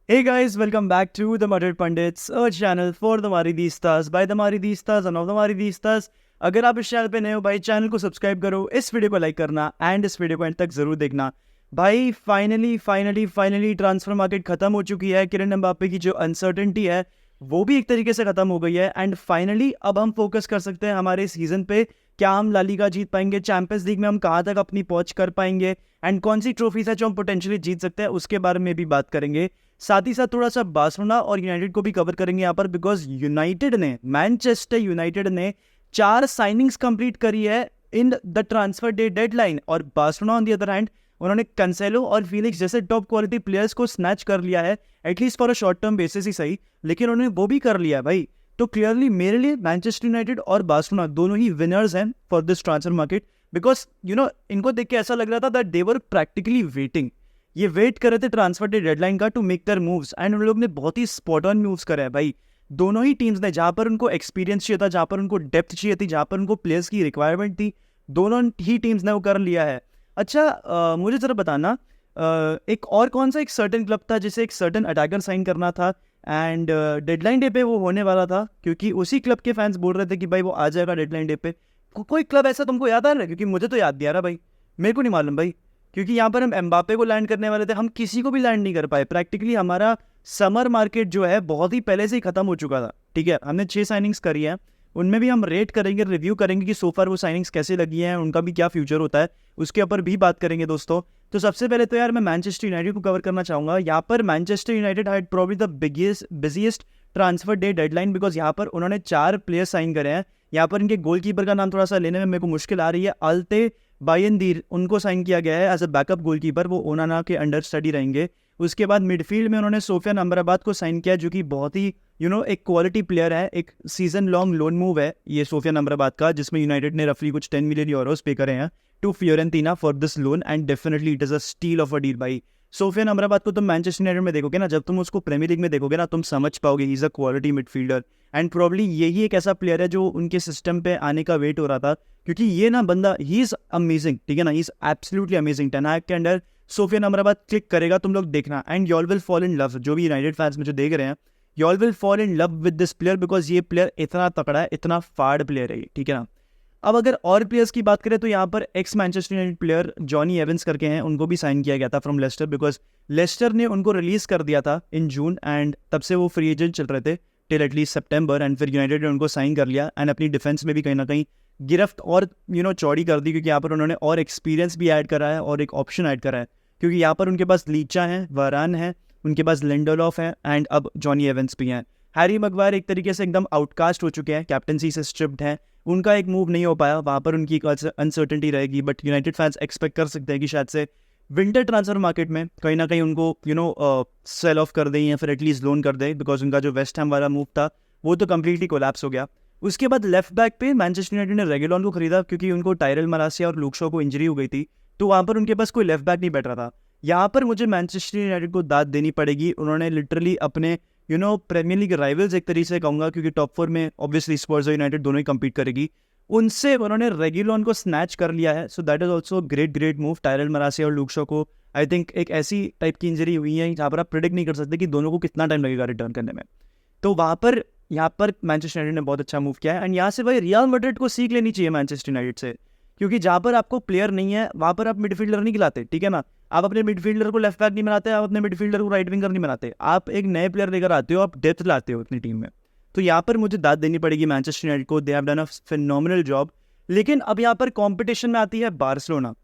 Hey guys, welcome back to the Muttered Pundits, a channel for the Maridistas by the Maridistas and of the Maridistas. अगर आप इस channel पे नए हो भाई, चैनल को सब्सक्राइब करो, इस वीडियो को लाइक करना एंड इस वीडियो को एंड तक जरूर देखना। भाई फाइनली ट्रांसफर मार्केट खत्म हो चुकी है। किलियन एम्बाप्पे की जो अनसर्टेनिटी है वो भी एक तरीके से खत्म हो गई है एंड फाइनली अब हम फोकस कर सकते हैं हमारे सीजन पे। क्या हम ला लीगा जीत पाएंगे, चैंपियंस लीग में हम कहाँ तक अपनी पहुंच कर पाएंगे एंड कौन सी ट्रॉफीज है जो हम पोटेंशियली जीत सकते हैं, उसके बारे में भी बात करेंगे। साथ ही साथ थोड़ा सा बार्सिलोना और यूनाइटेड को भी कवर करेंगे यहाँ पर, बिकॉज मैनचेस्टर यूनाइटेड ने 4 साइनिंग्स कंप्लीट करी है in the transfer day deadline, और Barcelona on the other hand उन्होंने कैंसेलो और फीलिक्स जैसे टॉप क्वालिटी प्लेयर्स को स्नैच कर लिया है, at least for a short term basis ही सही, लेकिन उन्होंने वो भी कर लिया है भाई। तो क्लियरली मेरे लिए मैनचेस्टर यूनाइटेड और बार्सिलोना दोनों ही विनर्स हैं for this transfer market, because इनको देख के ऐसा लग रहा था that they were practically waiting. ये वेट कर रहे थे ट्रांसफर डे डेडलाइन का to make their moves and उन लोग ने बहुत ही स्पॉट ऑन मूव्स करे हैं भाई। दोनों ही टीम्स ने, जहां पर उनको एक्सपीरियंस चाहिए था, जहां पर उनको डेप्थ चाहिए थी, जहां पर उनको प्लेयर्स की रिक्वायरमेंट थी, दोनों ही टीम्स ने वो कर लिया है। अच्छा, मुझे जरा बताना, एक और कौन सा एक सर्टेन क्लब था जिसे एक सर्टेन अटैकर साइन करना था एंड डेडलाइन डे पे वो होने वाला था, क्योंकि उसी क्लब के फैंस बोल रहे थे कि भाई वो आ जाएगा डेडलाइन डे पे। कोई क्लब ऐसा तुमको याद आ रहा है? क्योंकि मुझे तो याद नहीं आ रहा भाई, मेरे को नहीं मालूम भाई, क्योंकि यहाँ पर हम एम्बापे को लैंड करने वाले थे, हम किसी को भी लैंड नहीं कर पाए। प्रैक्टिकली हमारा समर मार्केट जो है बहुत ही पहले से ही खत्म हो चुका था। ठीक है, हमने 6 साइनिंग्स करी हैं, उनमें भी हम रेट करेंगे, रिव्यू करेंगे कि सोफार वो साइनिंग्स कैसे लगी हैं, उनका भी क्या फ्यूचर होता है, उसके ऊपर भी बात करेंगे दोस्तों। तो सबसे पहले तो यार मैं मैनचेस्टर यूनाइटेड को कवर करना चाहूँगा। यहाँ पर Manchester United had probably the busiest transfer day deadline, because यहाँ पर उन्होंने 4 प्लेयर्स साइन करे हैं। यहाँ पर इनके गोलकीपर का नाम थोड़ा सा लेने में मेरे को मुश्किल आ रही है, अल्ते बायनदीर, उनको साइन किया गया है एज अ बैकअप गोलकीपर, वो ओनाना के अंडर स्टडी रहेंगे। उसके बाद मिडफील्ड में उन्होंने सोफियान अमराबाद को साइन किया, जो कि बहुत ही एक क्वालिटी प्लेयर है, एक सीजन लॉन्ग लोन मूव है ये सोफियान अमराबाद का, जिसमें यूनाइटेड ने रफली कुछ 10 मिलियन यूरोस पे करे हैं to Fiorentina for this loan and definitely it is a steal of a deal भाई। सोफियान अमराबाद को तुम मैनचेस्टर यूनाइटेड में देखोगे ना, जब तुम उसको प्रीमियर लीग में देखोगे ना, तुम समझ पाओगे he is a quality midfielder and probably यही एक ऐसा प्लेयर है जो उनके सिस्टम पे आने का वेट हो रहा था, क्योंकि ये ना बंदा ही इज अमेजिंग। ठीक है ना, he is absolutely amazing. Ten Hag के अंडर सोफियान अमराबाद क्लिक करेगा, तुम लोग देखना, and y'all will fall in love. जो भी यूनाइटेड फैंस मुझे देख रहे हैं, y'all will fall in love with this player, because ये प्लेयर इतना तकड़ा है, इतना फाड़ प्लेयर है ये। ठीक है ना। अब अगर और प्लेयर्स की बात करें तो यहाँ पर x Manchester United player Johnny Evans करके हैं, उनको भी साइन किया गया था फ्रॉम लेस्टर, बिकॉज लेस्टर ने उनको रिलीज कर दिया था इन जून एंड तब से वो फ्री एजेंट चल रहे थे टिल एटलीस्ट सितंबर, एंड फिर यूनाइटेड ने उनको साइन कर लिया एंड अपनी डिफेंस में भी कहीं ना कहीं गिरफ्त और चौड़ी कर दी, क्योंकि यहाँ पर उन्होंने और एक्सपीरियंस भी ऐड करा है और एक ऑप्शन ऐड करा है, क्योंकि यहाँ पर उनके पास लीचा है, वारान है, उनके पास लिंडेलॉफ है एंड अब जॉनी एवंस भी हैं। हैरी मैग्वायर एक तरीके से एकदम आउटकास्ट हो चुके हैं, कैप्टनसी से स्ट्रिप्ड हैं, उनका एक मूव नहीं हो पाया, वहाँ पर उनकी अनसर्टेनिटी रहेगी, बट यूनाइटेड फैंस एक्सपेक्ट कर सकते हैं कि शायद से विंटर ट्रांसफर मार्केट में कहीं ना कहीं उनको सेल ऑफ कर दें या फिर एटलीस्ट लोन कर दें, बिकॉज उनका जो वेस्ट हैम वाला मूव था वो तो कम्प्लीटली कोलैप्स हो गया। उसके बाद लेफ्ट बैक पे मैनचेस्टर यूनाइटेड ने रेगुलॉन को खरीदा, क्योंकि उनको टायरल मलासिया और लूक शॉ को इंजरी हो गई थी, तो वहाँ पर उनके पास कोई लेफ्ट बैक नहीं बैठ रहा था। यहाँ पर मुझे मैनचेस्टर यूनाइटेड को दाद देनी पड़ेगी, उन्होंने लिटरली अपने प्रीमियर लीग राइवल्स एक तरीके से कहूँगा, क्योंकि टॉप 4 में ऑब्वियसली स्पर्स और यूनाइटेड दोनों ही कम्पीट करेगी, उनसे उन्होंने रेगुलॉन को स्नैच कर लिया है। So that is also great move. Tyrell Malacia और लूक शॉ को आई थिंक एक ऐसी टाइप की इंजरी हुई है जहाँ पर आप प्रेडिक्ट नहीं कर सकते कि दोनों को कितना टाइम लगेगा रिटर्न करने में, तो वहाँ पर यहाँ पर मैनचेस्टर यूनाइटेड ने बहुत अच्छा मूव किया है एंड यहाँ से भाई रियल मैड्रिड को सीख लेनी चाहिए मैनचेस्टर यूनाइटेड से, क्योंकि जहाँ पर आपको प्लेयर नहीं है वहाँ पर आप मिडफील्डर नहीं खिलाते। ठीक है ना, आप अपने मिडफील्डर को लेफ्ट बैक नहीं बनाते, आप अपने मिडफील्डर को राइट विंगर नहीं बनाते, आप एक नए प्लेयर लेकर आते हो, आप डेप्थ लाते हो अपनी टीम में। तो यहाँ पर मुझे दाद देनी पड़ेगी मैनचेस्टर यूनाइटेड को, they have done a phenomenal job. लेकिन अब यहाँ पर कॉम्पिटिशन में आती है बार्सिलोना,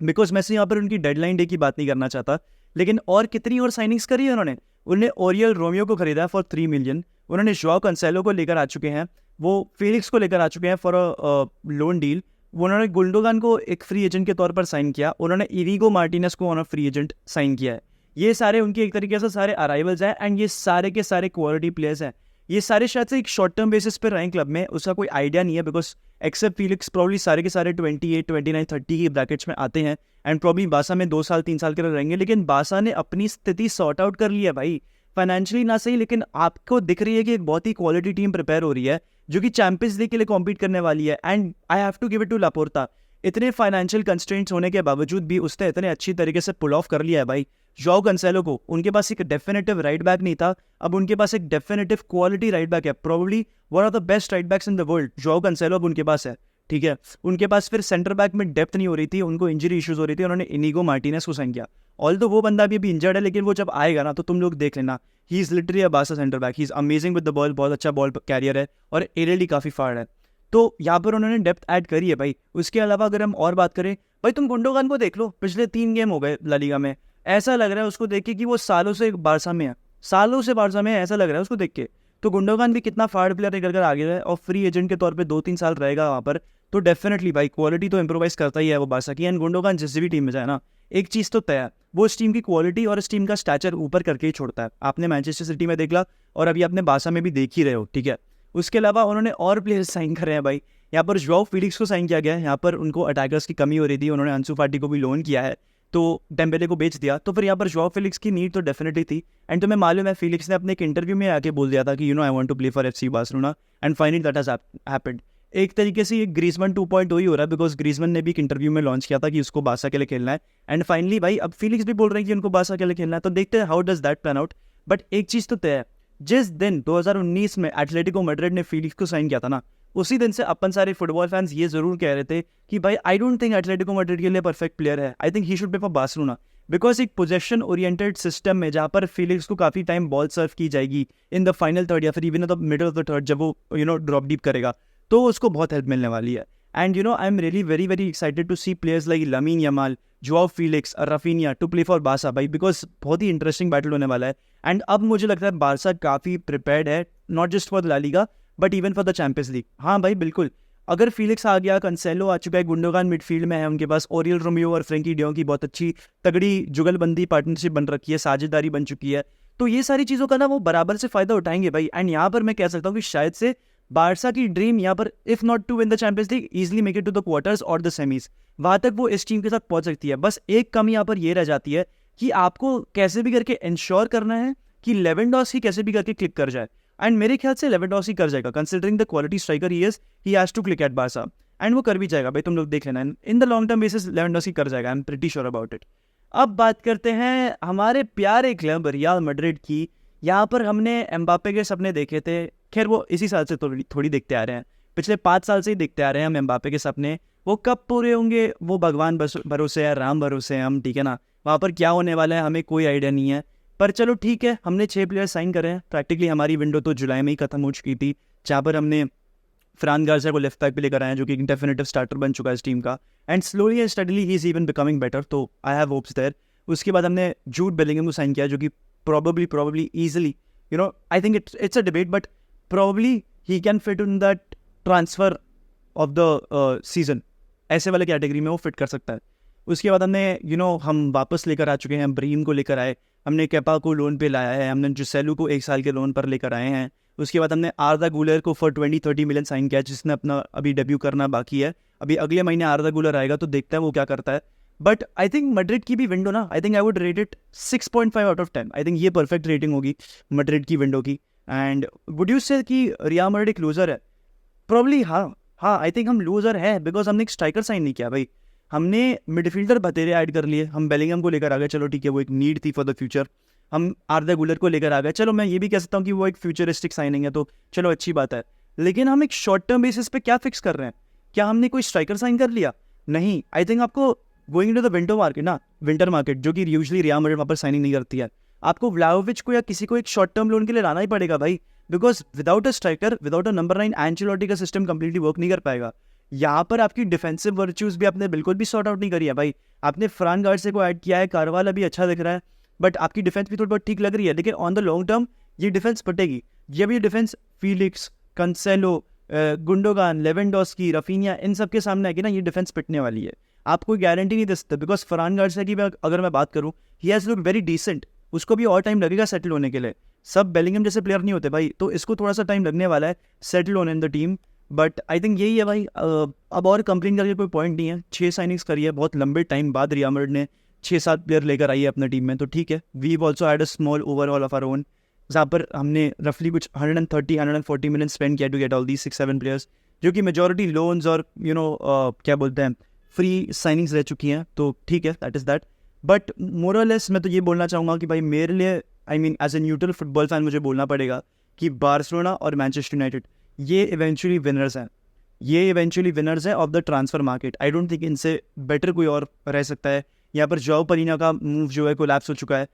बिकॉज मैं से यहाँ पर उनकी डेडलाइन डे की बात नहीं करना चाहता, लेकिन और कितनी और साइनिंग्स करी है उन्होंने ओरियल रोमियो को खरीदा फॉर 3 मिलियन, उन्होंने जॉ कंसेलो को लेकर आ चुके हैं, वो फेलिक्स को लेकर आ चुके हैं फॉर अ लोन डील, उन्होंने गुंडोगान को एक फ्री एजेंट के तौर पर साइन किया, उन्होंने इरिगो मार्टिनेस को on a free agent sign किया है। ये सारे उनके एक तरीके से सारे अराइवल्स हैं एंड ये सारे के सारे क्वालिटी प्लेयर्स हैं। ये सारे शायद से एक शॉर्ट टर्म बेसिस पे रहे क्लब में, उसका कोई आइडिया नहीं है, बिकॉज एक्सेप्ट फीलिक्स प्रॉब्ली सारे के सारे 28, 29, 30 की ब्रैकेट्स में आते हैं एंड प्रॉब्ली बासा में 2 साल 3 साल के लिए रहेंगे, लेकिन बासा ने अपनी स्थिति सॉर्ट आउट कर लिया भाई, फाइनेंशियली ना सही, लेकिन आपको दिख रही है कि एक बहुत ही क्वालिटी टीम प्रिपेयर हो रही है जो कि चैंपियंस लीग के लिए कॉम्पीट करने वाली है। And I have to give it to Laporta, इतने फाइनेंशियल कंस्ट्रेंट्स होने के बावजूद भी उसने इतने अच्छी तरीके से पुल ऑफ कर लिया है भाई, जॉव कंसेलो को, उनके पास एक डेफिनेटिव राइट बैक नहीं था, अब उनके पास एक डेफिनेटिव क्वालिटी राइट बैक है, probably one of the best right backs in the world. Joao Cancelo अब उनके पास है, ठीक है। उनके पास फिर सेंटर बैक में डेप्थ नहीं हो रही थी, उनको इंजरी इश्यूज हो रही थी, उन्होंने इनिगो मार्टिनेज को साइन किया। ऑल्दो वो बंदा भी इंजर्ड है, लेकिन वो जब आएगा ना तो तुम लोग देख लेना, ही इज लिटरली अ बासा centre back, he is amazing with the ball, बहुत अच्छा बॉल कैरियर है और एरियली काफी फाड़ है। तो यहाँ पर उन्होंने डेप्थ ऐड करी है भाई। उसके अलावा अगर हम और बात करें भाई, तुम गुंडोगान को देख लो, पिछले 3 गेम हो गए ला लीगा में, ऐसा लग रहा है उसको देख के कि वो सालों से बारसा में है, सालों से बारसा में है, ऐसा लग रहा है उसको देख के। तो गुंडोगान भी कितना फाड़ प्लेयर निकल कर आ गया है और फ्री एजेंट के तौर पे 2-3 साल रहेगा वहाँ पर, तो डेफिनेटली भाई क्वालिटी तो इम्प्रोवाइज करता ही है वो बारसा की। एंड गुंडोगान जिस भी टीम में जाए ना, एक चीज़ तो तय है, वो इस टीम की क्वालिटी और इस टीम का स्टैचर ऊपर करके ही छोड़ता है। आपने मैनचेस्टर सिटी में देख ला और अभी आपने बारसा में भी देख ही रहे हो, ठीक है। उसके अलावा उन्होंने और प्लेयर्स साइन कर रहे हैं भाई। यहाँ पर जॉव फिलिक्स को साइन किया गया है, यहाँ पर उनको अटैकर्स की कमी हो रही थी, उन्होंने अंसु फाटी को भी लोन किया है, तो डेम्बेले को बेच दिया, तो फिर यहाँ पर जॉव फिलिक्स की नीड तो डेफिनेटली थी। एंड तुम्हें मालूम है फिलिक्स ने अपने एक इंटरव्यू में आके बोल दिया था कि I want to play for FC Barcelona, and finally that has happened. एक तरीके से ये ग्रीजमैन 2.0 ही हो रहा है, बिकॉज ग्रीजमैन ने भी एक इंटरव्यू में लॉन्च किया था कि उसको बारसा के लिए खेलना है, एंड फाइनली भाई अब फिलिक्स भी बोल रहे हैं कि उनको बारसा के लिए खेलना है, तो देखते हैं how does that plan out. But एक चीज़ तो तय है, जिस दिन 2019 में एटलेटिको मैड्रिड ने फिलिक्स को साइन किया था ना, उसी दिन से अपन सारे फुटबॉल फैंस ये जरूर कह रहे थे कि भाई आई डोंट थिंक एटलेटिको मैड्रिड के लिए परफेक्ट प्लेयर है, I think he should play for Barcelona, because एक पोजेशन ओरिएंटेड सिस्टम में जहाँ पर फिलिक्स को काफी टाइम बॉल सर्व की जाएगी इन द फाइनल थर्ड या फिर even the middle of the third, जब वो ड्रॉप डीप करेगा तो उसको बहुत हेल्प मिलने वाली है। And I am really very very excited to see players like Lamine Yamal, Joao Felix और Raphinha to play for Barca भाई, बिकॉज बहुत ही इंटरेस्टिंग बैटल होने वाला है। एंड अब मुझे लगता है बारसा काफी प्रिपेयर्ड है, not just for the La Liga but even for the Champions League. हाँ भाई बिल्कुल, अगर फिलिक्स आ गया, कंसेलो आ चुका है, गुंडोगान मिडफील्ड में है उनके पास, ओरियल रोमियो और फ्रेंकी डियोंग की बहुत अच्छी तगड़ी जुगलबंदी पार्टनरशिप बन रखी है, साझेदारी बन चुकी है, तो ये सारी चीज़ों का ना वो बराबर से फायदा उठाएंगे भाई। एंड यहाँ पर मैं कह सकता हूँ कि शायद से बारसा की ड्रीम यहाँ पर if not to win the Champions League, easily make it to the quarters और द सेमीज, वहां तक वो इस टीम के साथ पहुंच सकती है। बस एक कमी यहाँ पर ये रह जाती है कि आपको कैसे भी करके इंश्योर करना है कि लेवेंडोस्की कैसे भी करके क्लिक कर जाए, एंड मेरे ख्याल से लेवेंडोस्की कर जाएगा, considering the quality striker he is, he has to click at Barca, and वो कर भी जाएगा भाई, तुम लोग देख लेना, in the long term basis Lewandowski कर जाएगा, I am pretty sure about it. अब बात करते हैं हमारे प्यारे क्लब रियल मैड्रिड की। यहाँ पर हमने एम्बापे के सपने देखे थे, खैर वो इसी साल से थोड़ी देखते आ रहे हैं, पिछले 5 साल से ही देखते आ रहे हैं हम एम्बापे के सपने, वो कब पूरे होंगे वो भगवान भरोसे है, राम भरोसे हैं हम, ठीक है ना। वहाँ पर क्या होने वाला है हमें कोई आइडिया नहीं है, पर चलो ठीक है, हमने 6 प्लेयर साइन करे हैं। प्रैक्टिकली हमारी विंडो तो जुलाई में ही खत्म हो चुकी थी, जहाँ पर हमने फ्रान गार्सिया को लेफ्ट बैक पे लेकर आए हैं, जो कि एक डेफिनेटिव स्टार्टर बन चुका है इस टीम का, and slowly and steadily he is even becoming better, तो आई हैव होप्स देयर। उसके बाद हमने जूड बेलिंगम को साइन किया, जो कि probably easily I think it's a debate, but probably he can fit in that transfer of the season, ऐसे वाले कैटेगरी में वो फिट कर सकता है। उसके बाद हमने हम वापस लेकर आ चुके हैं, ब्रीम को लेकर आए, हमने केपा को लोन पे लाया है, हमने जोसेलू को 1 साल के लोन पर लेकर आए हैं। उसके बाद हमने आर्दा गुलर को फॉर 20-30 मिलियन साइन किया, जिसने अपना अभी डेब्यू करना बाकी है, अभी अगले महीने आर्दा गुलर आएगा, तो देखते हैं वो क्या करता है। बट आई थिंक मैड्रिड की भी विंडो ना, I think I would rate it 6.5 out of 10, I think ये परफेक्ट रेटिंग होगी मैड्रिड की विंडो की। एंड वुड यू से कि रियल मैड्रिड एक लूजर है? प्रॉब्ली हाँ, आई थिंक हम लूजर है, बिकॉज हमने एक स्ट्राइकर साइन नहीं किया भाई, हमने मिडफील्डर बतेरे ऐड कर लिए, हम बेलिंगम को लेकर आ गए, चलो ठीक है वो एक नीड थी फॉर द फ्यूचर, हम आर्दा गुलर को लेकर आ गए, चलो मैं ये भी कह सकता हूँ कि वो एक फ्यूचरिस्टिक साइनिंग है, तो चलो अच्छी बात है। लेकिन हम एक शॉर्ट टर्म बेसिस पे क्या फिक्स कर रहे हैं? क्या हमने कोई स्ट्राइकर साइन कर लिया? नहीं, आई थिंक आपको going to the winter market, जो कि यूजुअली रियल मैड्रिड वहाँ पर साइनिंग नहीं करती है, आपको व्लाहोविच को या किसी को एक शॉर्ट टर्म लोन के लिए लाना ही पड़ेगा भाई, because without a striker, without a number 9 Ancelotti का सिस्टम कंप्लीटली वर्क नहीं कर पाएगा। यहाँ पर आपकी डिफेंसिव वर्च्यूज भी आपने बिल्कुल भी सॉर्ट आउट नहीं करी है भाई, आपने फ्रान गार्सिया को ऐड किया है, कारवाल अभी अच्छा दिख रहा है, बट आपकी डिफेंस भी थोड़ी बहुत ठीक लग रही है, लेकिन ऑन द लॉन्ग टर्म ये डिफेंस पटेगी। जब ये defence Felix, Cancelo, Gundogan, Lewandowski, Raphinha इन सब के सामने आएगी ना, ये डिफेंस पिटने वाली है, आप कोई गारंटी नहीं दे सकते। बिकॉज फ्रान गार्सिया की अगर मैं बात करूँ, he has look very decent, उसको भी और टाइम लगेगा सेटल होने के लिए, सब बेलिंगम जैसे प्लेयर नहीं होते भाई, तो इसको थोड़ा सा टाइम लगने वाला है सेटल होने in the team. But I think यही है भाई, अब और कंप्लेन करके कोई पॉइंट नहीं है, 6 साइनिंग्स करी है, बहुत लंबे टाइम बाद रियल मैड्रिड ने 6-7 प्लेयर लेकर आई है अपने टीम में, तो ठीक है, we also had a small overhaul of our own, जहाँ पर हमने रफली कुछ 130-140 मिलियन स्पेंड किया to get all these 6-7 players, जो कि मेजॉरिटी लोन्स और क्या बोलते हैं फ्री साइनिंग्स रह चुकी हैं, तो ठीक है, that is that. But more or less मैं तो ये बोलना चाहूँगा कि भाई मेरे लिए I mean as a neutral football fan मुझे बोलना पड़ेगा कि बार्सिलोना और मैनचेस्टर यूनाइटेड ये इवेंचुअली विनर्स हैं, ये इवेंचुअली विनर्स हैं of the transfer market. I don't think इनसे बेटर कोई और रह सकता है। यहाँ पर जॉव परीना का मूव जो है कोलैप्स हो चुका है,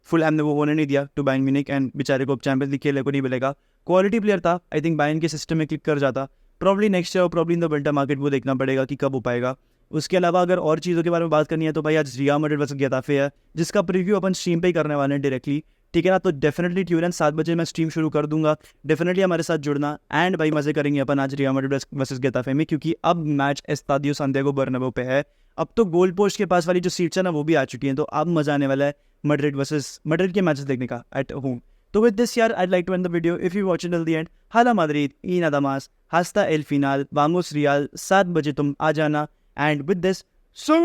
फुल हैम ने वो होने नहीं दिया टू बायर्न म्यूनिख एंड बेचारे को चैंपियंस लीग खेलने को नहीं मिलेगा। क्वालिटी प्लेयर था, आई थिंक बायर्न के सिस्टम में क्लिक कर जाता। Probably next year, probably in the winter market वो देखना पड़ेगा कि कब हो पाएगा। उसके अलावा अगर और चीज़ों के बारे में बात करनी है तो भाई आज रियल मैड्रिड वर्सेस गेताफे है, जिसका प्रीव्यू अपन स्ट्रीम पे ही करने वाले हैं डायरेक्टली, ठीक है ना। तो डेफिनेटली ट्यून इन 7 बजे मैं स्ट्रीम शुरू कर दूंगा, डेफिनेटली हमारे साथ जुड़ना एंड भाई मजे करेंगे अपन आज रियल मैड्रिड वर्सेस गेताफे में, क्योंकि अब मैच एस्तादियो सांतियागो बर्नाब्यू पे है। अब तो गोल पोस्ट के पास वाली जो सीट्स है ना वो भी आ चुकी हैं, तो अब मजा आने वाला है मैड्रिड के मैचेस देखने का एट होम। तो विद दिस यार, I'd like to end the video. If you watch it till the end, hala Madrid y nada más. Hasta el final. Vamos Real. 7 बजे तुम आ जाना. And with this, see